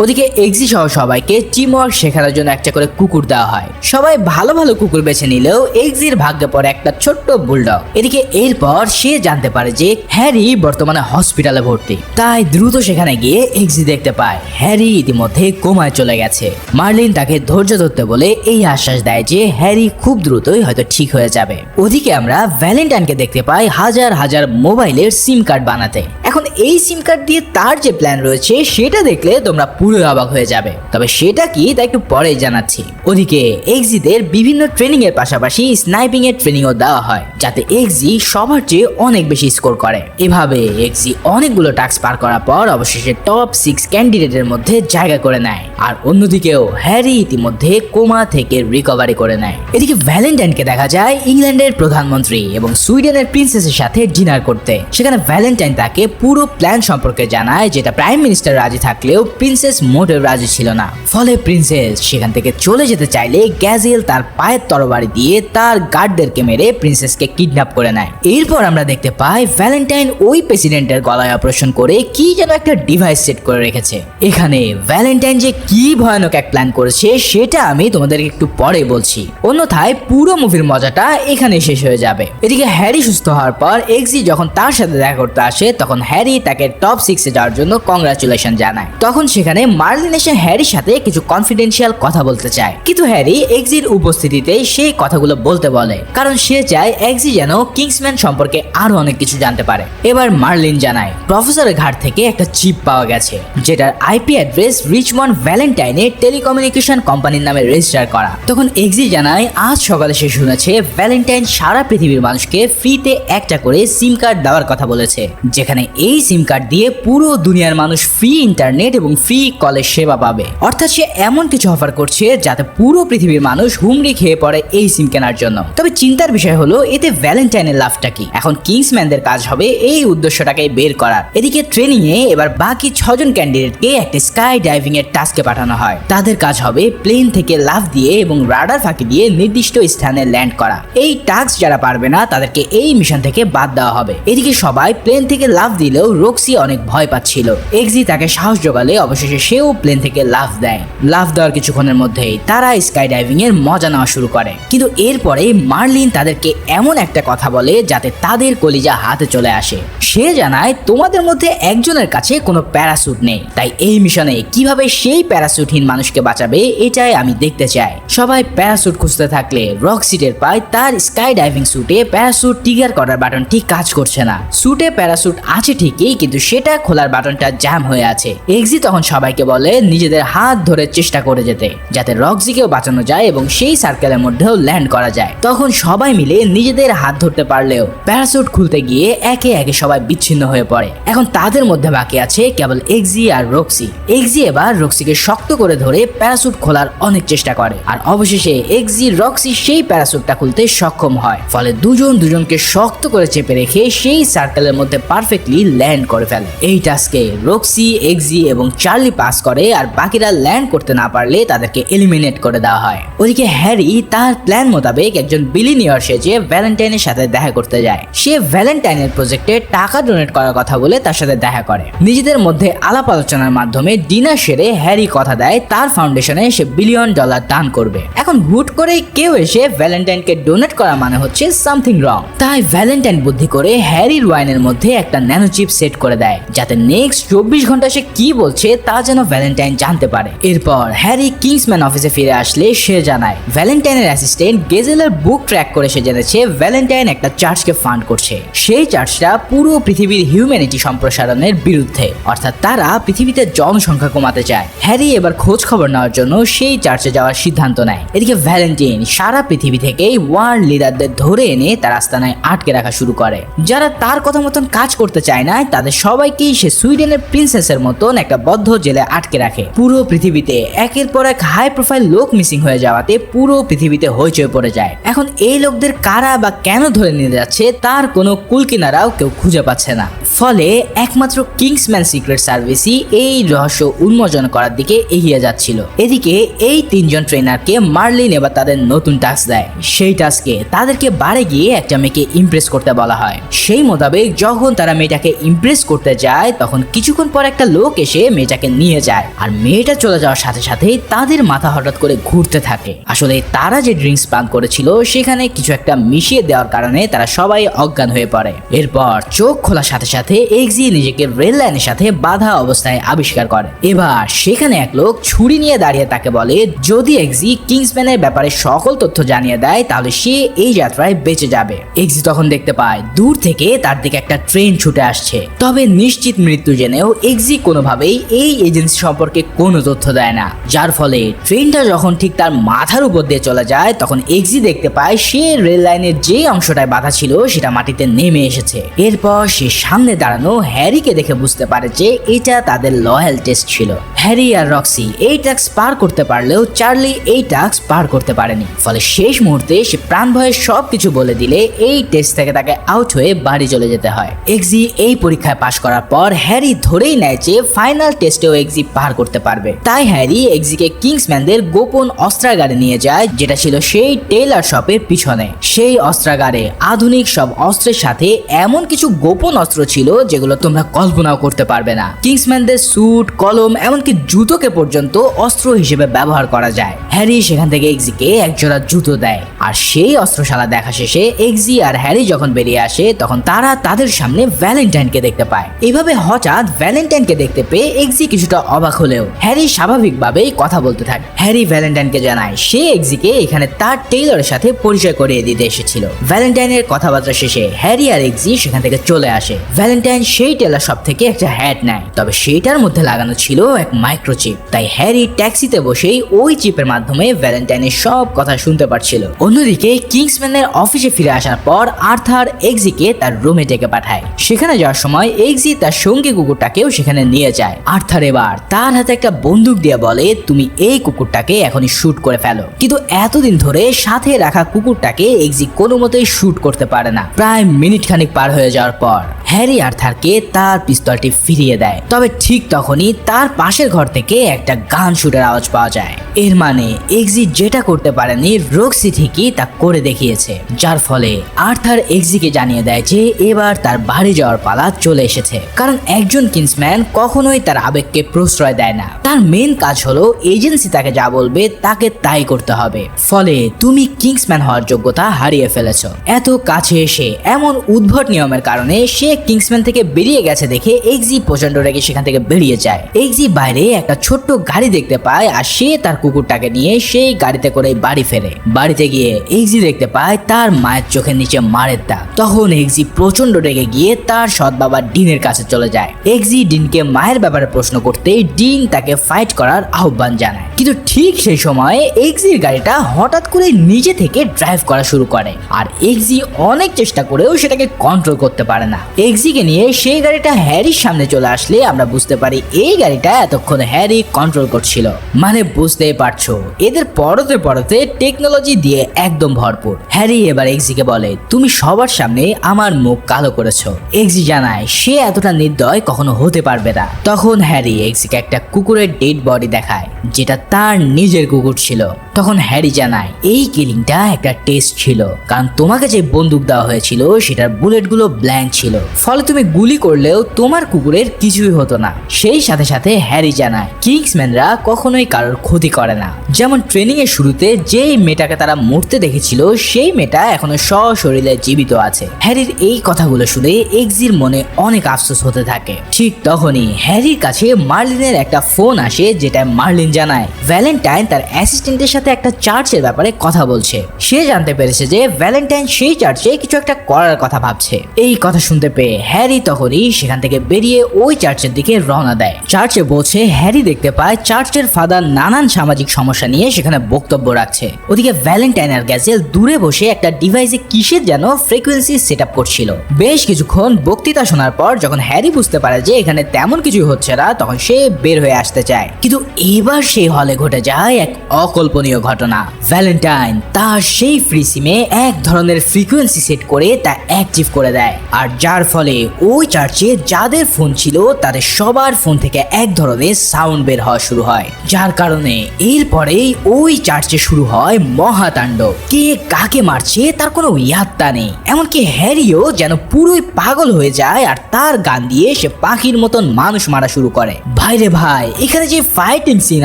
ওদিকে এক্সি সহ সবাইকে টিম ওয়ার্ক শেখানোর জন্য একটা করে কুকুর দেওয়া হয়। সবাই ভালো ভালো কুকুর বেছে নিলেও এক্সির ভাগ্যে পড়ে একটা ছোট্ট বুলডগ। এদিকে এরপর সে জানতে পারে যে হ্যারি বর্তমানে হসপিটালে ভর্তি। তাই দ্রুত সেখানে গিয়ে এক্সি দেখতে পায় হ্যারি ইতিমধ্যে কোমায় চলে গেছে। মার্লিন তাকে ধৈর্য ধরতে বলে এই আশ্বাস দেয় যে হ্যারি খুব দ্রুতই হয়তো ঠিক হয়ে যাবে। ওদিকে আমরা ভ্যালেন্টাইনকে দেখতে পাই হাজার হাজার মোবাইলের সিম কার্ড বানাতে। এখন এই সিম কার্ড দিয়ে তার যে প্ল্যান রয়েছে সেটা দেখলে তোমরা পুরো অবাক হয়ে যাবে, তবে সেটা কি তা একটু পরে জানাচ্ছি। ওদিকে এক্সিদের বিভিন্ন ট্রেনিং এর পাশাপাশি স্নাইপিং এর ট্রেনিংও দেওয়া হয়, যাতে এক্সি সবার চেয়ে অনেক বেশি স্কোর করে। এভাবে এক্সি অনেকগুলো টাস্ক পার করার পর অবশেষে টপ 6 ক্যান্ডিডেটের মধ্যে জায়গা করে নেয়। আর অন্যদিকেও হ্যারি ইতিমধ্যে কোমা থেকে রিকভারি করে নেয়। এদিকে ভ্যালেন্টাইনকে দেখা যায় ইংল্যান্ডের প্রধানমন্ত্রী এবং সুইডেনের প্রিন্সেসের সাথে ডিনার করতে। সেখানে ভ্যালেন্টাইন তাকে পুরো প্ল্যান সম্পর্কে জানায়, যেটা প্রাইম মিনিস্টার রাজি থাকলেও প্রিন্সেস মোটেও রাজি ছিল না। ফলে প্রিন্সেস সেখান থেকে চলে যেতে চাইলে গ্যাজেল তার পায়ের তরবারি দিয়ে তার গার্ডদেরকে মেরে প্রিন্সেসকে কিডন্যাপ করে নেয়। এরপর আমরা দেখতে পাই ভ্যালেন্টাইন ওই প্রেসিডেন্টের গলায় অপারেশন করে কি যেন একটা ডিভাইস সেট করে রেখেছে। এখানে ভ্যালেন্টাইন যে কি ভয়ানক এক প্ল্যান করেছে সেটা আমি তোমাদেরকে একটু পরে বলছি, অন্যথায় পুরো মুভির মজাটা এখানে শেষ হয়ে যাবে। এদিকে হ্যারি সুস্থ হওয়ার পর এক্সি যখন তার সাথে দেখা করতে আসে তখন হ্যারি তাকে টপ 6 এ যাওয়ার জন্য কংগ্রাচুলেশন জানায়। তখন সেখানে মার্লিন এসে হ্যারির সাথে কিছু কনফিডেন্সিয়াল কথা বলতে চায়, কিন্তু হ্যারি এক্সির উপস্থিতিতে সেই কথাগুলো বলতে বলে, কারণ সে চায় এক্সি যেন কিংসম্যান সম্পর্কে আরো অনেক কিছু জানতে পারে। এবার মার্লিন জানায় প্রফেসরের ঘাট থেকে একটা চিপ পাওয়া গেছে, যেটার আইপি অ্যাড্রেস রিচমন্ড ভ্যালেন্টাইনের টেলিকমিউনিকেশন কোম্পানির নামে রেজিস্টার করা। তখন এক্সি জানায় আজ সকালে সে শুনেছে ভ্যালেন্টাইন সারা পৃথিবীর মানুষকে ফ্রিতে একটা করে সিম কার্ড দেওয়ার কথা বলেছে, যেখানে এই সিম কার্ড দিয়ে পুরো দুনিয়ার মানুষ ফ্রি ইন্টারনেট এবং ফ্রি কলের সেবা পাবে। অর্থাৎ সে এমন কিছু অফার করছে যাতে পুরো পৃথিবীর মানুষ হুমড়ি খেয়ে পড়ে এই সিম কেনার জন্য। তবে চিন্তার বিষয় হলো এতে ভ্যালেন্টাইনের লাভটা কি? এখন কিংসম্যানদের কাজ হবে এই উদ্দেশ্যটাকে বের করার। এদিকে ট্রেনিং এ এবার বাকি 6 জন ক্যান্ডিডেটকে একটা স্কাই ডাইভিং এর টাস্কে পাঠানো হয়। তাদের কাজ হবে প্লেন থেকে লাফ দিয়ে এবং রাডার ফাঁকি দিয়ে নির্দিষ্ট স্থানে ল্যান্ড করা। এই টাস্ক যারা পারবে না তাদেরকে এই মিশন থেকে বাদ দেওয়া হবে। এদিকে সবাই প্লেন থেকে লাফ দিলেও রক্সি অনেক ভয় পাচ্ছিল। এক্সি তাকে সাহস জোগালে অবশেষে সেও প্লেন থেকে লাফ দেয়। লাফ দেওয়ার কিছুক্ষণের মধ্যেই তারা স্কাই ডাইভিং এর মজা নেওয়া শুরু করে, কিন্তু এরপরে মার্লিন তাদেরকে এমন একটা কথা বলে যাতে তাদের কলিজা হাতে চলে আসে। সে জানায় তোমাদের মধ্যে একজনের কাছে কোনো প্যারাসুট নেই, তাই এই মিশনে কিভাবে সেই প্যারাসুটহীন মানুষকে বাঁচাবে এটাই আমি দেখতে চাই। সবাই প্যারাসুট খুঁজতে থাকলে রক্সি টের পায় তার স্কাই ডাইভিং স্যুটে প্যারাসুট ট্রিগার করার বাটনটি কাজ করছে না। স্যুটে প্যারাসুট আছে খুলছে ঠিকই, কিন্তু সেটা খোলার বাটনটা জ্যাম হয়ে আছে। এক্সি তখন সবাইকে বলে নিজেদের হাত ধরে চেষ্টা করে যেতে, যাতে রক্সিকেও বাঁচানো যায় এবং সেই সার্কেলের মধ্যেও ল্যান্ড করা যায়। তখন সবাই মিলে নিজেদের হাত ধরতে পারলেও প্যারাসুট খুলতে গিয়ে একে একে সবাই বিচ্ছিন্ন হয়ে পড়ে। এখন তাদের মধ্যে বাকি আছে কেবল এক্সি আর রক্সি। এক্সি এবার রক্সিকে শক্ত করে ধরে প্যারাসুট খোলার অনেক চেষ্টা করে, আর অবশেষে এক্সি রক্সি সেই প্যারাসুটটা খুলতে সক্ষম হয়। ফলে দুজনকে শক্ত করে চেপে রেখে সেই সার্কেলের মধ্যে পারফেক্টলি ল্যান্ড করে ফেলে। এই টাস্কে রক্সি, এক্সি এবং চার্লি পাস করে, আর বাকিরা ল্যান্ড করতে না পারলে তাদেরকে এলিমিনেট করে দেওয়া হয়। ওদিকে হ্যারি তার প্ল্যান মোতাবেক একজন বিলিনিয়ার সেজে ভ্যালেন্টাইনের সাথে দেখা করতে যায়। সে ভ্যালেন্টাইনের প্রজেক্টে টাকা ডোনেট করার কথা বলে তার সাথে দেখা করে। নিজেদের মধ্যে আলাপ আলোচনার মাধ্যমে ডিনার সেরে হ্যারি কথা দেয় তার ফাউন্ডেশনে সে $1 বিলিয়ন দান করবে। এখন হুট করে কেউ এসে ভ্যালেন্টাইনকে ডোনেট করা মানে হচ্ছে সামথিং রং। তাই ভ্যালেন্টাইন বুদ্ধি করে হ্যারির ওয়াইনের মধ্যে একটা ন্যানো চিপ সেট করে দেয়, যাতে নেক্সট 24 ঘন্টা সে কি বলছে তা যেন ভ্যালেন্টাইন জানতে পারে। এরপর হ্যারি কিংসম্যান অফিসে ফিরে আসলে সে জানায় ভ্যালেন্টাইনের অ্যাসিস্ট্যান্ট গেজেলের বুক ট্র্যাক করে সে জেনেছে ভ্যালেন্টাইন একটা চার্চকে ফান্ড করছে। সেই চার্চটা পুরো পৃথিবীর হিউম্যানিটি সম্প্রসারণের বিরুদ্ধে, অর্থাৎ তারা পৃথিবীতে জনসংখ্যা কমাতে চায়। হ্যারি এবার খোঁজ খবর নেওয়ার জন্য সেই চার্চে যাওয়ার সিদ্ধান্ত নেয়। এদিকে ভ্যালেন্টাইন সারা পৃথিবী থেকে ওয়ার্ল্ড লিডারদের ধরে এনে তার আস্তানায় আটকে রাখা শুরু করে। যারা তার কথা মতন কাজ করতে চায় না তাদের সবাইকেই সে সুইডেনের প্রিন্সেসের মতন একটা বদ্ধ জেলে আটকে রাখে। পুরো পৃথিবীতে একের পর এক হাই প্রোফাইল লোক মিসিং হয়ে যাওয়াতে পুরো পৃথিবীতে হইচই পড়ে যায়। এখন এই লোকদের কারা বা কেন ধরে নিয়ে যাচ্ছে তার কোনো কুলকিনারাও কেউ খুঁজে পাচ্ছে না। ফলে একমাত্র কিংসম্যান সিক্রেট সার্ভিসই এই রহস্য উন্মোচন করার দিকে এগিয়ে যাচ্ছিল। এদিকে এই 3 জন ট্রেনারকে মার্লিন এবার তাদের নতুন টাস্ক দেয়। সেই টাস্কে তাদেরকে বারে গিয়ে একটা মেয়েকে ইমপ্রেস করতে বলা হয়। সেই মোতাবেক যখন তারা মেয়েটাকে ইমপ্রেস করতে যায় তখন কিছুক্ষণ পর একটা লোক এসে মেয়েটাকে নিয়ে যায়, আর মেয়েটা চলে যাওয়ার সাথে সাথেই তাদের মাথা হঠাৎ করে ঘুরতে থাকে। আসলে তারা যে ড্রিঙ্কস পান করেছিল সেখানে কিছু একটা মিশিয়ে দেওয়ার কারণে তারা সবাই অজ্ঞান হয়ে পড়ে। এরপর চোখ খোলার সাথে সাথে এক্সি নিজেকে রেল লাইনের সাথে বাধা অবস্থায় আবিষ্কার করে। এবার সেখানে এক লোক ছুরি নিয়ে দাঁড়িয়ে তাকে বলে যদি এক্সি কিংসম্যানের ব্যাপারে সকল তথ্য জানিয়ে দেয় তাহলে সে এই যাত্রায় বেঁচে যাবে। এক্সি তখন দেখতে পায় দূর থেকে তার দিকে একটা ট্রেন ছুটে আসছে, তবে নিশ্চিত মৃত্যু জেনেও এক্সি কোনোভাবেই এই এজেন্সি সম্পর্কে কোনো তথ্য দেয় না। যার ফলে ট্রেনটা যখন ঠিক তার মাথার উপর দিয়ে চলে যায় তখন এক্সি দেখতে পায় সে রেল লাইনের যে অংশটায় বাধা ছিল সেটা মাটিতে নেমে এসেছে। এরপর সে সামনে দাঁড়ানো হ্যারিকে দেখে বুঝতে পারে যে এটা তাদের লয়াল টেস্ট ছিল। হ্যারি আর রক্সি এই টাস্ক পার করতে পারলেও চার্লি এই টাস্ক পার করতে পারেনি। ফলে শেষ মুহূর্তে সে প্রাণ ভয়ে সবকিছু বলে দিলে এই টেস্ট থেকে তাকে আউট হয়ে বাড়ি চলে যেতে হয়। এক্সি এই পরীক্ষায় পাশ করার পর হ্যারি ধরেই নেয় যে ফাইনাল টেস্টেও এক্সি পার করতে পারবে। তাই হ্যারি এক্সিকে কিংসম্যানদের গোপন অস্ত্রাগারে নিয়ে যায়, যেটা ছিল সেই টেইলার শপের পিছনে। সেই অস্ত্রাগারে আধুনিক সব অস্ত্রের সাথে এমন কিছু গোপন অস্ত্র ছিল যেগুলো তোমরা কল্পনাও করতে পারবে না। কিংসম্যানদের স্যুট, কলম, এমনকি জুতোকে পর্যন্ত অস্ত্র হিসেবে ব্যবহার করা যায়। হ্যারি সেখান থেকে এক্সিকে একজোড়া জুতো দেয়, আর সেই অস্ত্রশালা দেখা শেষে এক্সি আর হ্যারি যখন বেরিয়ে আসে তখন তারা তাদের সামনে ভ্যালেন্টাইনকে দেখতে পায়। এভাবে হঠাৎ ভ্যালেন্টাইনকে দেখতে পেয়ে এক্সি কিছুটা অবাক হলেও হ্যারি স্বাভাবিকভাবেই কথা বলতে থাকে। হ্যারি ভ্যালেন্টাইনকে জানায় সে এক্সিকে এখানে তার টেইলরের সাথে পরিচয় করিয়ে দিতে এসেছিল। ভ্যালেন্টাইনের কথাবার্তা শেষে হ্যারি আর এক্সি সেখান থেকে চলে আসে। ভ্যালেন্টাইন সেই টেইলর শপ থেকে একটা হ্যাট নেয়, তবে সেটার মধ্যে লাগানো ছিল এক মাইক্রোচিপ। তাই হ্যারি ট্যাক্সিতে বসেই ওই চিপের মাধ্যমে ভ্যালেন্টাইনের সব কথা শুনতে পারছিল। অন্যদিকে কিংসম্যানের অফিসে ফিরে আসার পর আর্থার এক্সিকে তার রুমে ডেকে পাঠায়। সেখানে যাওয়ার সময় এক্সি তার সঙ্গী কুকুরটাকেও সেখানে নিয়ে যায়। আর্থার এবার তার হাতে একটা বন্দুক দিয়ে বলে তুমি এই কুকুরটাকে এখনই শুট করে ফেলো। কিন্তু এতদিন ধরে সাথে রাখা কুকুরটাকে এক্সি কোনো মতেই শুট করতে পারে না। প্রায় মিনিট খানিক পার হয়ে যাওয়ার পর হ্যারি আর্থারকে তার পিস্তলটি ফিরিয়ে দেয়, তবে ঠিক তখনই তার পাশের ঘর থেকে একটা গান শুটের আওয়াজ পাওয়া যায়। এর মানে এক্সি যেটা করতে পারেনি রক্সি ঠিকই তা করে দেখিয়েছে, যার ফলে আর্থার এক্সিকে জানিয়ে দেয় যে এবার তার বাড়ি যাওয়ার পালা চলে এসেছে। কারণ একজন কিংসম্যান কখনোই তার আবেগকে প্রশ্রয় দেয় না। তার মেন কাজ হলো এজেন্সি তাকে যা বলবে তাকে তাই করতে হবে। ফলে তুমি কিংসম্যান হওয়ার যোগ্যতা হারিয়ে ফেলেছো। এত কাছে এসে এমন উদ্ভট নিয়মের কারণে সে কিংসম্যান থেকে বেরিয়ে গেছে দেখে এক্সি প্রচন্ড রেগে সেখান থেকে বেরিয়ে যায়। এক্সি বাইরে একটা ছোট্ট গাড়ি দেখতে পায় আর সে তার কুকুরটাকে নিয়ে সেই গাড়িতে করে বাড়ি ফেরে। বাড়িতে গিয়ে এক্সি দেখতে পায় তার মায়ের চোখের নিচে মারের দাগ। তখন এক্সি প্রচন্ড রেগে গিয়ে তার সৎ বাবা ডিনের কাছে চলে যায়। এক্সি ডিনকে মায়ের ব্যাপারে প্রশ্ন করতে ডিন তাকে ফাইট করার আহ্বান জানায়, কিন্তু ঠিক সেই সময় এক্সির গাড়িটা হঠাৎ করে নিজে থেকে ড্রাইভ করা শুরু করে আর এক্সি অনেক চেষ্টা করেও সেটাকে কন্ট্রোল করতে পারে না। এক্সিকে নিয়ে সেই গাড়িটা হ্যারির সামনে চলে আসলে আমরা বুঝতে পারি এই গাড়িটা এতক্ষণ হ্যারি কন্ট্রোল করছিল। মানে বুঝতেই পারছো এদের পরতে পরতে টেকনোলজি দিয়ে একদম ভরপুর। হ্যারি এবার এক্সিকে বলে, তুমি সবার সামনে আমার মুখ কালো করেছো। এক্সি জানায় সে এতটা নির্দয় কখনো হতে পারবে না। তখন হ্যারি এক্সিকে একটা কুকুরের ডেড বডি দেখায় যেটা তার নিজের কুকুর ছিল। তখন হ্যারি জানায় এই কিলিংটা একটা টেস্ট ছিল, কারণ তোমাকে যে বন্দুক দেওয়া হয়েছিল সেটার বুলেটগুলো ব্ল্যাঙ্ক ছিল, ফলে তুমি গুলি করলেও তোমার কুকুরের কিছুই হতো না। সেই সাথে সাথে হ্যারি জানায় কিংসম্যানরা কখনোই কারোর ক্ষতি করে না। যেমন ট্রেনিং এর শুরুতে যেই মেয়েটাকে তারা মরতে দেখেছিল সেই মেয়েটা এখনো সশরীরে জীবিত আছে। হ্যারির এই কথাগুলো শুনে এক্সির মনে অনেক আফসোস হতে থাকে। ঠিক তখনই হ্যারির কাছে মার্লিনের একটা ফোন আসে, যেটা মার্লিন জানায় ভ্যালেন্টাইন তার অ্যাসিস্ট্যান্টের সাথে একটা চার্চের ব্যাপারে কথা বলছে। সে জানতে পেরেছে যে ভ্যালেন্টাইন সেই চার্চে কিছু একটা করার কথা ভাবছে। এই কথা শুনতে পেয়ে হ্যারি তখনই সেখান থেকে বেরিয়ে ওই চার্চের দিকে রওনা দেয়। চার্চে পৌঁছে হ্যারি দেখতে পায় চার্চের ফাদার নানান সামাজিক সমস্যা নিয়ে সেখানে বক্তব্য রাখছে। ওদিকে ভ্যালেন্টাইন আর গ্যাজেল দূরে বসে একটা ডিভাইসে কিসের যেন ফ্রিকোয়েন্সি সেট আপ করছিল। বেশ কিছুক্ষণ বক্তৃতা শোনার পর যখন হ্যারি বুঝতে পারে যে এখানে তেমন কিছু হচ্ছে না, তখন সে বের হয়ে আসতে চায়। কিন্তু এবার সেই হলে ঘটে যায় এক অকল্পনীয় ঘটনা। ভ্যালেন্টাইন তার সেই ফ্রি সিমে এক ধরনের ফ্রিকোয়েন্সি সেট করে তা অ্যাক্টিভ করে দেয়, আর যার ফলে ওই চার্চে যাদের ফোন ছিল তাদের সবার ফোন থেকে এক ধরনের সাউন্ড বের হওয়া শুরু হয়, যার কারণে এরপরেই ওই চার্চে শুরু হয় মহাতাণ্ডব। কে কাকে মারছে তার কোনো ইয়াত্তা নেই। এমনকি হ্যারিও যেন পুরোই পাগল হয়ে যায় আর তার গান দিয়ে সে পাখির মতন মানুষ মারা শুরু করে। ভাইরে ভাই, এখানে যে ফাইটিং সিন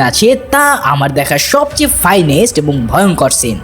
আছে তা আমার দেখা সবচেয়ে ফাইনেস্ট এবং ভয়ঙ্কর সিন।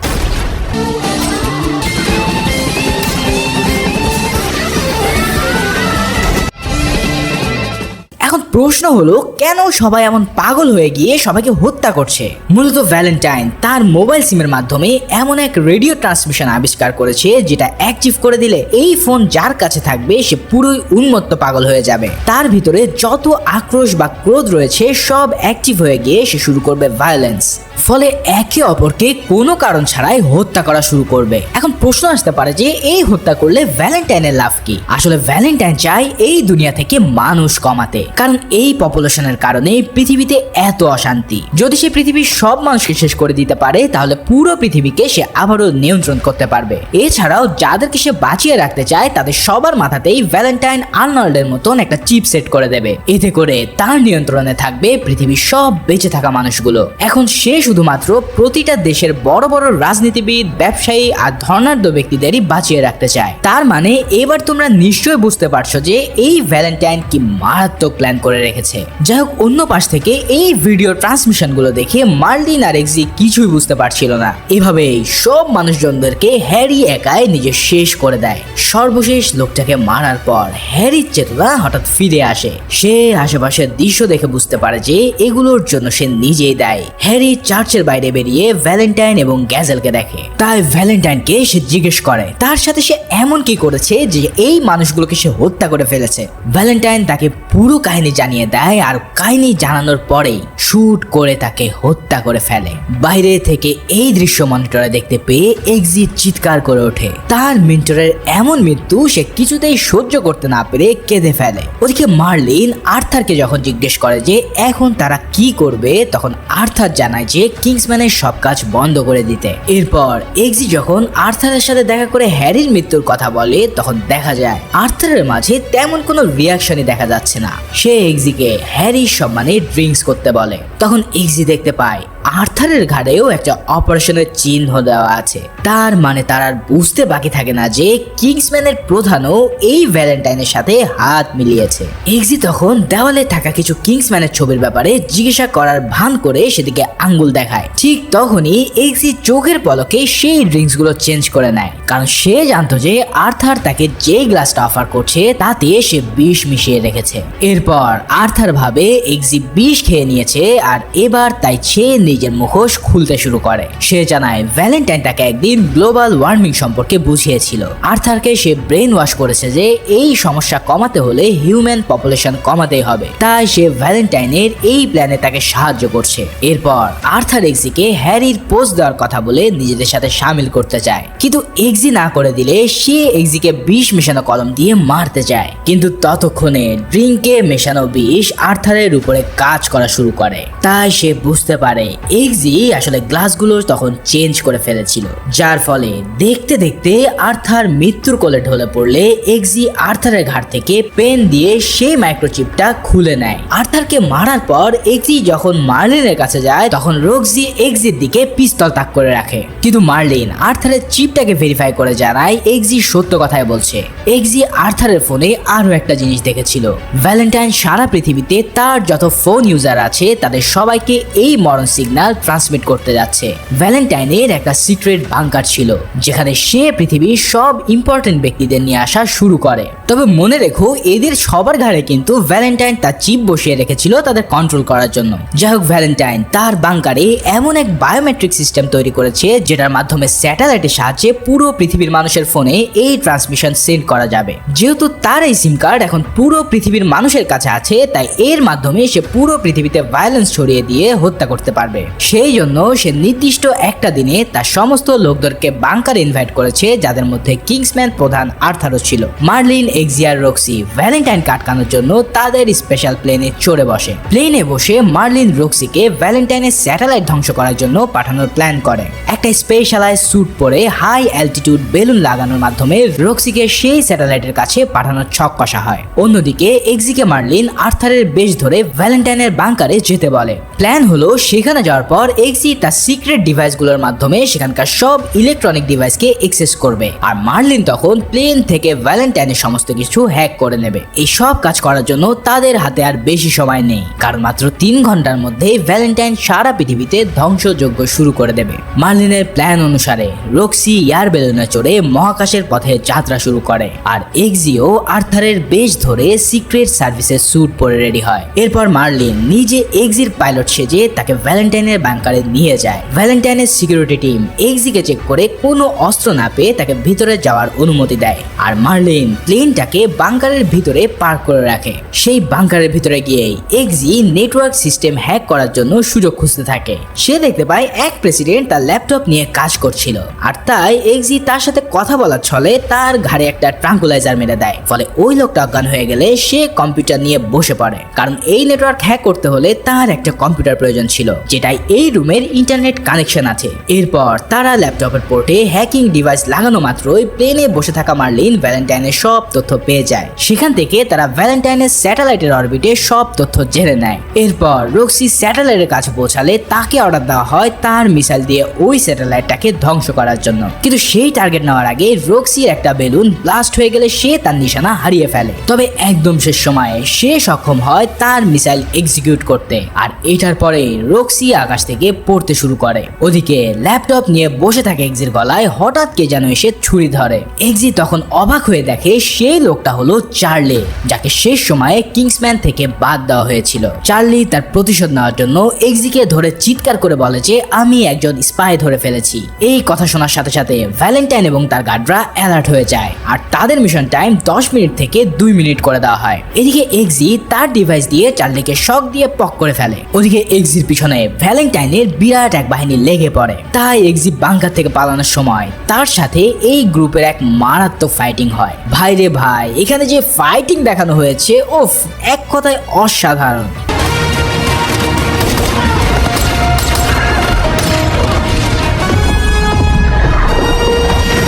এখন প্রশ্ন হলো কেন সবাই এমন পাগল হয়ে গিয়ে সবাইকে হত্যা করছে? মূলত ভ্যালেন্টাইন তার মোবাইল সিমের মাধ্যমে এমন এক রেডিও ট্রান্সমিশন আবিষ্কার করেছে যেটা অ্যাক্টিভ করে দিলে এই ফোন যার কাছে থাকবে সে পুরোই উন্মত্ত পাগল হয়ে যাবে। তার ভিতরে যত আক্রোশ বা ক্রোধ রয়েছে সব অ্যাক্টিভ হয়ে গিয়ে সে শুরু করবে ভায়োলেন্স, ফলে একে অপরকে কোনো কারণ ছাড়াই হত্যা করা শুরু করবে। এখন প্রশ্ন আসতে পারে যে এই হত্যা করলে ভ্যালেন্টাইনের লাভ কি? আসলে ভ্যালেন্টাইন চায় এই দুনিয়া থেকে মানুষ কমাতে, কারণ এই পপুলেশনের কারণে পৃথিবীতে এত অশান্তি। যদি সে পৃথিবীর সব মানুষকে শেষ করে দিতে পারে তাহলে পুরো পৃথিবীকে সে আবারও নিয়ন্ত্রণ করতে পারবে। এছাড়াও যাদেরকে সে বাঁচিয়ে রাখতে চায় তাদের সবার মাথাতেই ভ্যালেন্টাইন আর্নল্ডের মতন একটা চিপ সেট করে দেবে। এতে করে তার নিয়ন্ত্রণে থাকবে পৃথিবীর সব বেঁচে থাকা মানুষগুলো। এখন সে শুধুমাত্র প্রতিটা দেশের বড় বড় রাজনীতিবিদ, ব্যবসায়ী আর ধনাঢ্য ব্যক্তিদেরই বাঁচিয়ে রাখতে চায়। তার মানে এবার তোমরা নিশ্চয়ই বুঝতে পারছো যে এই ভ্যালেন্টাইন কি মারাত্মক প্ল্যান করে রেখেছে। যাই হোক, অন্য পাশ থেকে এই ভিডিও ট্রান্সমিশন গুলো দেখে মার্লিন আর এক্সি কিছুই বুঝতে পারছিল না। এভাবেই সব মানুষজনদেরকে হ্যারি একাই নিজে শেষ করে দেয়। সর্বশেষ লোকটাকে মারার পর হ্যারির চেতনা হঠাৎ ফিরে আসে। সে আশেপাশের দৃশ্য দেখে বুঝতে পারে যে এগুলোর জন্য সে নিজেই দায়ী। হ্যারি চার্চের বাইরে বেরিয়ে ভ্যালেন্টাইন এবং গ্যাজেলকে দেখে। তাই ভ্যালেন্টাইনকে সে জিজ্ঞেস করে তার সাথে সে এমন কি করেছে যে এই মানুষগুলোকে সে হত্যা করে ফেলেছে। ভ্যালেন্টাইন তাকে পুরো কাহিনী জানিয়ে দেয় আর কাহিনী জানানোর পরেই শুট করে তাকে হত্যা করে ফেলে। বাইরে থেকে এই দৃশ্য মনিটরে দেখতে পেয়ে এক্সিট চিৎকার করে ওঠে। তার মেন্টরের এমন মৃত্যু সে কিছুতেই সহ্য করতে না পেরে কেঁদে ফেলে। ওদিকে মার্লিন আর্থারকে যখন জিজ্ঞেস করে যে এখন তারা কি করবে, তখন আর্থার জানায় যে কিংসম্যানের সব কাজ বন্ধ করে দিতে। এরপর এক্সি যখন আর্থারের সাথে দেখা করে হ্যারির মৃত্যুর কথা বলে তখন দেখা যায় আর্থারের মাঝে তেমন কোনো রিয়াকশনই দেখা যাচ্ছে না। সে এক্সিকে হ্যারির সম্মানে ড্রিঙ্কস করতে বলে। তখন এক্সি দেখতে পায় আর্থারের ঘাড়েও একটা অপারেশনের চিহ্ন দেওয়া আছে। তার মানে তার আর বুঝতে বাকি থাকে না যে কিংসম্যানের প্রধানও এই ভ্যালেন্টাইনের সাথে হাত মিলিয়েছে। এক্সি তখন দেওয়ালে থাকা কিছু কিংসম্যানের ছবির ব্যাপারে জিজ্ঞাসা করার ভান করে সেদিকে আঙ্গুল দেখায়। ঠিক তখনই এক্সি চোখের পলকে সেই ড্রিঙ্কস গুলো চেঞ্জ করে নেয়, কারণ সে জানতো যে আর্থার তাকে যে গ্লাসটা অফার করছে তাতে সে বিষ মিশিয়ে রেখেছে। এরপর আর্থার ভাবে এক্সি বিষ খেয়ে নিয়েছে আর এবার তাই সে নিজের মুখোশ খুলতে শুরু করে। সে জানায় ভ্যালেন্টাইন তাকে একদিন গ্লোবাল ওয়ার্মিং সম্পর্কে বুঝিয়েছিল। আর্থারকে সে ব্রেন ওয়াশ করেছে যে এই সমস্যা কমাতে হলে হিউম্যান পপুলেশন কমাতেই হবে, তাই সে ভ্যালেন্টাইনের এই প্ল্যানে তাকে সাহায্য করছে। এরপর আর্থার এক্সিকে হ্যারির পোস্ট দেওয়ার কথা বলে নিজেদের সাথে সামিল করতে চায়, কিন্তু এক্সি না করে দিলে সে এক্সিকে বিষ মেশানো কলম দিয়ে মারতে চায়। কিন্তু ততক্ষণে ড্রিঙ্কে মেশানো বিষ আর্থারের উপরে কাজ করা শুরু করে। তাই সে বুঝতে পারে এক্সি আসলে গ্লাসগুলো তখন চেঞ্জ করে ফেলেছিল, যার ফলে দেখতে দেখতে আর্থার মৃত্যুর কোলে ঢলে পড়লে এক্সি আর্থারের ঘাড় থেকে পেন দিয়ে সেই মাইক্রোচিপটা খুলে নেয়। আর্থারকে মারার পর এক্সি যখন মার্লিনের কাছে যায় তখন রক্সি এক্সির দিকে পিস্তল তাক করে রাখে, কিন্তু মার্লিন আর্থারের চিপটাকে ভেরিফাই করে জানায় এক্সি সত্য কথাই বলছে। এক্সি আর্থারের ফোনে আরো একটা জিনিস দেখেছিল, ভ্যালেন্টাইন সারা পৃথিবীতে তার যত ফোন ইউজার আছে তাদের সবাইকে এই মরণ সিগন্যাল ট্রান্সমিট করতে যাচ্ছে। ভ্যালেন্টাইনের একটা সিক্রেট বাংকার ছিল যেখানে সে পৃথিবীর সব ইম্পর্টেন্ট ব্যক্তিদের নিয়ে আসা শুরু করে। তবে মনে রেখো এদের সবার ঘাড়ে কিন্তু ভ্যালেন্টাইন তার চিপ বসিয়ে রেখেছিল তাদের কন্ট্রোল করার জন্য। যাই হোক, ভ্যালেন্টাইন তার বাংকারে এমন এক বায়োমেট্রিক সিস্টেম তৈরি করেছে যেটার মাধ্যমে স্যাটেলাইটের সাহায্যে পুরো পৃথিবীর মানুষের ফোনে এই ট্রান্সমিশন সেন্ড করা যাবে। যেহেতু তার এই সিম কার্ড এখন পুরো পৃথিবীর মানুষের কাছে আছে, তাই এর মাধ্যমে সে পুরো পৃথিবীতে ভায়োলেন্স ছড়িয়ে দিয়ে হত্যা করতে পারবে। সেই জন্য সে নির্দিষ্ট একটা দিনে তার সমস্ত লোকদেরকে বাংকারে ইনভাইট করেছে, যাদের মধ্যে কিংসম্যান প্রধান আর্থারও ছিল। মার্লিন, এক্সি আর রক্সি ভ্যালেন্টাইনকে আটকানোর জন্য তাদের স্পেশাল প্লেনে চড়ে বসে। প্লেনে বসে মার্লিন রক্সিকে ভ্যালেন্টাইনের স্যাটেলাইট ধ্বংস করার জন্য পাঠানোর প্ল্যান করে। একটা স্পেশালাইজ স্যুট পরে হাই অ্যালটিটিউড বেলুন লাগানোর মাধ্যমে রক্সিকে সেই স্যাটেলাইটের কাছে পাঠানোর ছক কষা হয়। অন্যদিকে এক্সিকে মার্লিন আর্থারের বেশ ধরে ভ্যালেন্টাইনের বাংকারে যেতে বলে। প্ল্যান হলো সেখানে যাওয়ার পর এক্সি তার সিক্রেট ডিভাইসগুলোর মাধ্যমে সেখানকার সব ইলেকট্রনিক ডিভাইসকে অ্যাক্সেস করবে, আর মার্লিন তখন প্লেন থেকে ভ্যালেন্টাইনের সমস্ত কিছু হ্যাক করে নেবে। এই সব কাজ করার জন্য তাদের হাতে আর বেশি সময় নেই, কারণ মাত্র 3 ঘন্টার মধ্যে ভ্যালেন্টাইন সারা পৃথিবীতে ধ্বংসযজ্ঞ শুরু করে দেবে। মার্লিনের প্ল্যান অনুসারে রক্সি এয়ার বেলুনে চড়ে মহাকাশের পথে যাত্রা শুরু করে, আর এক্সিও আর্থারের বেশ ধরে সিক্রেট সার্ভিসের স্যুট পরে রেডি হয়। এরপর মার্লিন নিজে এক্সির পাইলট সেজে তাকে ভ্যালেন্টাইনের বাংকারে নিয়ে যায়। ভ্যালেন্টাইনের সিকিউরিটি টিম এক্সিকে চেক করে কোনো অস্ত্র না পেয়ে তাকে ভিতরে যাওয়ার অনুমতি দেয়, আর মার্লিন প্লেনটাকে বাংকারের ভিতরে পার্ক করে রাখে। সেই বাংকারের ভিতরে গিয়েই এক্সি নেটওয়ার্ক সিস্টেম হ্যাক করার জন্য সুযোগ খুঁজতে থাকে। সে দেখতে পায় এক প্রেসিডেন্ট তার ল্যাপটপ নিয়ে কাজ করছিল, আর তাই এক্সি তার সাথে কথা বলার ছলে তার ঘাড়ে একটা ট্রাঙ্কুলাইজার মেরে দেয়। ফলে ওই লোকটা অজ্ঞান হয়ে গেলে সে কম্পিউটার নিয়ে বসে পড়ে, কারণ এই নেটওয়ার্ক হ্যাক করতে হলে তার একটা কম্পিউটার প্রয়োজন ছিল, যেটাই এই রুমের ইন্টারনেট কানেকশন আছে। এরপর তারা ল্যাপটপের পোর্টে হ্যাকিং ডিভাইস লাগানো মাত্রই প্লেনে বসে থাকা মার্লিন ভ্যালেন্টাইনের সব তথ্য পেয়ে যায়। সেখান থেকে তারা ভ্যালেন্টাইনের স্যাটেলাইটের অরবিটে সব তথ্য জেনে নেয়। এরপর রক্সি স্যাটেলাইটের কাছে পৌঁছালে তাকে অর্ডার দেওয়া হয় তার মিসাইল দিয়ে ওই স্যাটেলাইটটাকে ধ্বংস করার জন্য। কিন্তু সেই টার্গেট নেওয়ার আগে রক্সির একটা বেলুন ব্লাস্ট হয়ে গেলে সে তার নিশানা হারিয়ে ফেলে। তবে একদম শেষ সময়ে সে সক্ষম হয় তার মিসাইল এক্সিকিউট করতে, আর এটার পরে রক্সি আকাশ থেকে পড়তে শুরু করে। ওদিকে ল্যাপটপ নিয়ে বসে থাকে এক্সির গলায় হঠাৎ কে যেন এসে ছুরি ধরে। এক্সি তখন অবাক হয়ে দেখে সেই লোকটা হলো চার্লি, যাকে শেষ সময়ে কিংসম্যান থেকে বাদ দেওয়া হয়েছিল। চার্লি তার প্রতিশোধ নেওয়ার জন্য এক্সিকে ধরে চিৎকার করে বলে যে আমি একজন স্পাই ধরে ফেলেছি। এই কথা শোনার সাথে সাথে ভ্যালেন্টাইন এবং তার গার্ডরা অ্যালার্ট হয়ে যায়, আর তাদের মিশন টাইম 10 মিনিট থেকে 2 মিনিট করে দেওয়া হয়। এদিকে এক্সি তার ডিভাইস দিয়ে চার্লিকে শক দিয়ে পক করে ফেলে। ওদিকে এক্সির পিছনে ভ্যালেন্টাইনের বিরাট এক বাহিনী লেগে পড়ে। তাই এক্সি বাংকার থেকে পালানোর সময় তার সাথে এই গ্রুপের এক মারাত্মক ফাইটিং হয়। ভাই রে ভাই, এখানে যে ফাইটিং দেখানো হয়েছে ওফ, এক কথায় অসাধারণ।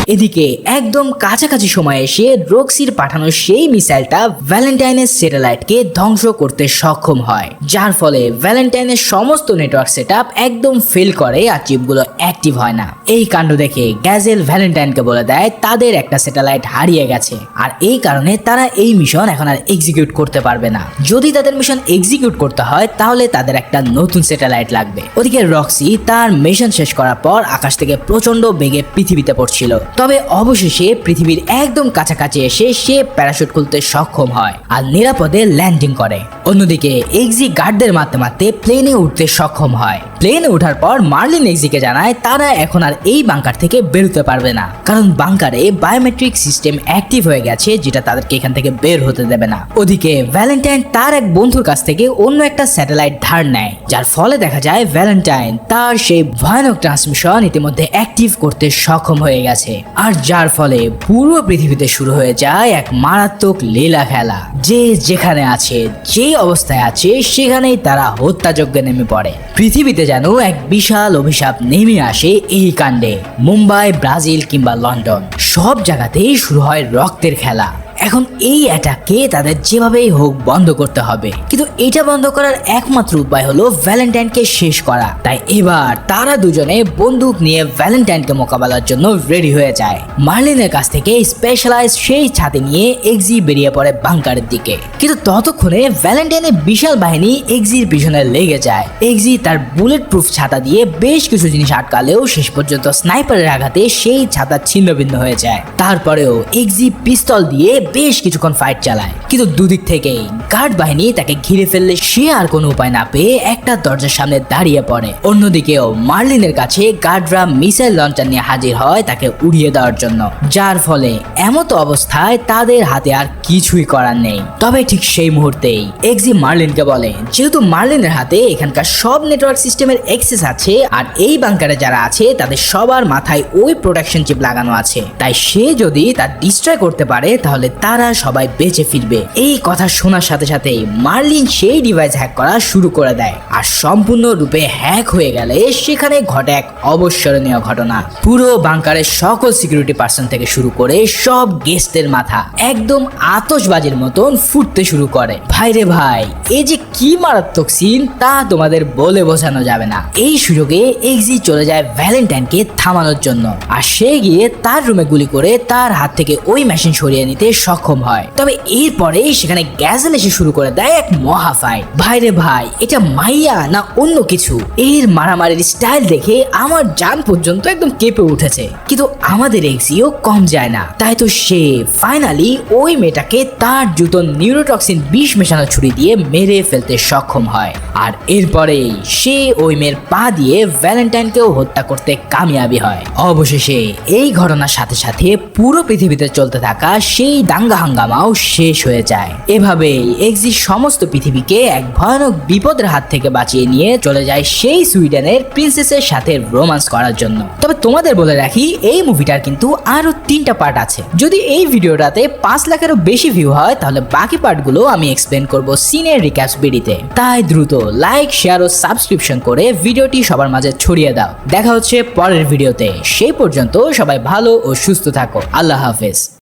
এদিকে একদম কাছাকাছি সময় এসে রক্সির পাঠানো সেই মিসাইলটা ভ্যালেন্টাইনের স্যাটেলাইটকে ধ্বংস করতে সক্ষম হয়, যার ফলে ভ্যালেন্টাইনের সমস্ত নেটওয়ার্ক সেটআপ একদম ফেল করে আর চিপগুলো অ্যাক্টিভ হয় না। এই কাণ্ড দেখে গ্যাজেল ভ্যালেন্টাইনকে বলে দেয় তাদের একটা স্যাটেলাইট হারিয়ে গেছে, আর এই কারণে তারা এই মিশন এখন আর এক্সিকিউট করতে পারবে না। যদি তাদের মিশন এক্সিকিউট করতে হয় তাহলে তাদের একটা নতুন স্যাটেলাইট লাগবে। ওদিকে রক্সি তার মিশন শেষ করার পর আকাশ থেকে প্রচন্ড বেগে পৃথিবীতে পড়ছিল, তবে অবশেষে পৃথিবীর একদম কাছাকাছি এসে সে প্যারাশুট খুলতে সক্ষম হয় আর নিরাপদে ল্যান্ডিং করে। অন্যদিকে এক্সি গার্ডদের মারতে মারতে প্লেনে উঠতে সক্ষম হয়। প্লেনে ওঠার পর মার্লিন এক্সিকে জানায় তারা এখন আর এই বাংকার থেকে বেরোতে পারবে না, কারণ বাংকারে বায়োমেট্রিক সিস্টেম অ্যাক্টিভ হয়ে গেছে, যেটা তাদেরকে এখান থেকে বের হতে দেবে না। ওদিকে ভ্যালেন্টাইন তার এক বন্ধুর কাছ থেকে অন্য একটা স্যাটেলাইট ধার নেয়, যার ফলে দেখা যায় ভ্যালেন্টাইন তার সেই ভয়ানক ট্রান্সমিশন ইতিমধ্যে অ্যাক্টিভ করতে সক্ষম হয়ে গেছে, আর যার ফলে পুরো পৃথিবীতে শুরু হয়ে যায় এক মারাত্মক লীলা খেলা। যে যেখানে আছে, যে অবস্থায় আছে, সেখানেই তারা হত্যাযজ্ঞে নেমে পড়ে। পৃথিবীতে যেন এক বিশাল অভিশাপ নেমে আসে এই কাণ্ডে। মুম্বাই, ব্রাজিল কিংবা লন্ডন সব জায়গাতেই শুরু হয় রক্তের খেলা। এখন এই অ্যাটাককে তাদের যেভাবেই হোক বন্ধ করতে হবে, কিন্তু এটা বন্ধ করার একমাত্র উপায় হলো ভ্যালেন্টাইনকে শেষ করা। তাই এবার তারা দুজনে বন্দুক নিয়ে ভ্যালেন্টাইনকে মোকাবেলার জন্য রেডি হয়ে যায়। মার্লিনের কাছ থেকে স্পেশালাইজ সেই ছাতি নিয়ে এক্সি বেরিয়ে পড়ে বাংকারের দিকে, কিন্তু ততক্ষণে ভ্যালেন্টাইনের বিশাল বাহিনী এক্সির পিছনে লেগে যায়। এক্সি তার বুলেট প্রুফ ছাতা দিয়ে বেশ কিছু জিনিস আটকালেও শেষ পর্যন্ত স্নাইপারের আঘাতে সেই ছাতা ছিন্নভিন্ন হয়ে যায়। তারপরেও এক্সি পিস্তল দিয়ে বেশ কিছুক্ষণ ফাইট চালায়, কিন্তু দুদিক থেকেই গার্ড বাহিনী তাকে ঘিরে ফেললে সে আর কোনো উপায় না পেয়ে একটা দরজার সামনে দাঁড়িয়ে পড়ে। অন্যদিকেও মার্লিনের কাছে গার্ডরা মিসাইল লঞ্চার নিয়ে হাজির হয় তাকে উড়িয়ে দেওয়ার জন্য, যার ফলে এমতো অবস্থায় তাদের হাতে আর কিছুই করার নেই। তবে ঠিক সেই মুহূর্তেই এক্সি মার্লিনকে বলে, যেহেতু মার্লিনের হাতে এখানকার সব নেটওয়ার্ক সিস্টেমের অ্যাক্সেস আছে আর এই বাংকারে যারা আছে তাদের সবার মাথায় ওই প্রোটেকশন চিপ লাগানো আছে, তাই সে যদি তা ডিস্ট্রয় করতে পারে তাহলে তারা সবাই বেঁচে ফিরবে। এই কথা শোনার সাথে সাথেই মার্লিন সেই ডিভাইস হ্যাক করা শুরু করে দেয়, আর সম্পূর্ণরূপে হ্যাক হয়ে গেলে সেখানে ঘটে এক অবিস্মরণীয় ঘটনা। পুরো বাংকারের সকল সিকিউরিটি পার্সন থেকে শুরু করে সব গেস্টের মাথা একদম আতশবাজির মতন ফুটতে শুরু করে। ভাই রে ভাই, এই যে কি মারাত্মক সিন তা তোমাদের বলে বোঝানো যাবে না। এই সুযোগে এক্সি চলে যায় ভ্যালেন্টাইনকে থামানোর জন্য, আর সে গিয়ে তার রুমে গুলি করে তার হাত থেকে ওই মেশিন সরিয়ে নিতে সক্ষম হয়। তবে এরপরে সেখানে গ্যাজেল এসে শুরু করে দেয় এক মহা ফাইট। ভাই রে ভাই, এটা মাইয়া না অন্য কিছু? এর মারামারির স্টাইল দেখে আমার জান পর্যন্ত একদম কেঁপে উঠেছে, কিন্তু আমাদের এক্সিও কম যায় না। তাই তো সে ফাইনালি ওই মেয়েটাকে তার জুতো নিউরোটক্সিন বিষ মেশানো ছুরি দিয়ে মেরে ফেলতে সক্ষম হয়, আর এরপরেই সে ওই মেয়ের পা দিয়ে ভ্যালেন্টাইনকেও হত্যা করতে কামিয়াবি হয়। অবশেষে এই ঘটনার সাথে সাথে পুরো পৃথিবীতে চলতে থাকা সেই দাঙ্গা হাঙ্গামাও শেষ হয়ে যায়। এভাবেই এক্সি সমস্ত পৃথিবীকে এক ভয়ানক বিপদের হাত থেকে বাঁচিয়ে নিয়ে চলে যায় সেই সুইডেনের প্রিন্সেসের সাথে রোমান্স করার জন্য। তবে তোমাদের বলে রাখি, এই মুভিটার কিন্তু আরো 3টা পার্ট আছে। যদি এই ভিডিওটাতে 5 লাখেরও বেশি ভিউ হয় তাহলে বাকি পার্টগুলো আমি এক্সপ্লেন করব সিনের রিক্যাপস ভিডিওতে। তাই দ্রুত লাইক, শেয়ার ও সাবস্ক্রিপশন করে ভিডিওটি সবার মাঝে ছড়িয়ে দাও। দেখা হচ্ছে পরের ভিডিওতে। সেই পর্যন্ত সবাই ভালো ও সুস্থ থাকো। আল্লাহ হাফেজ।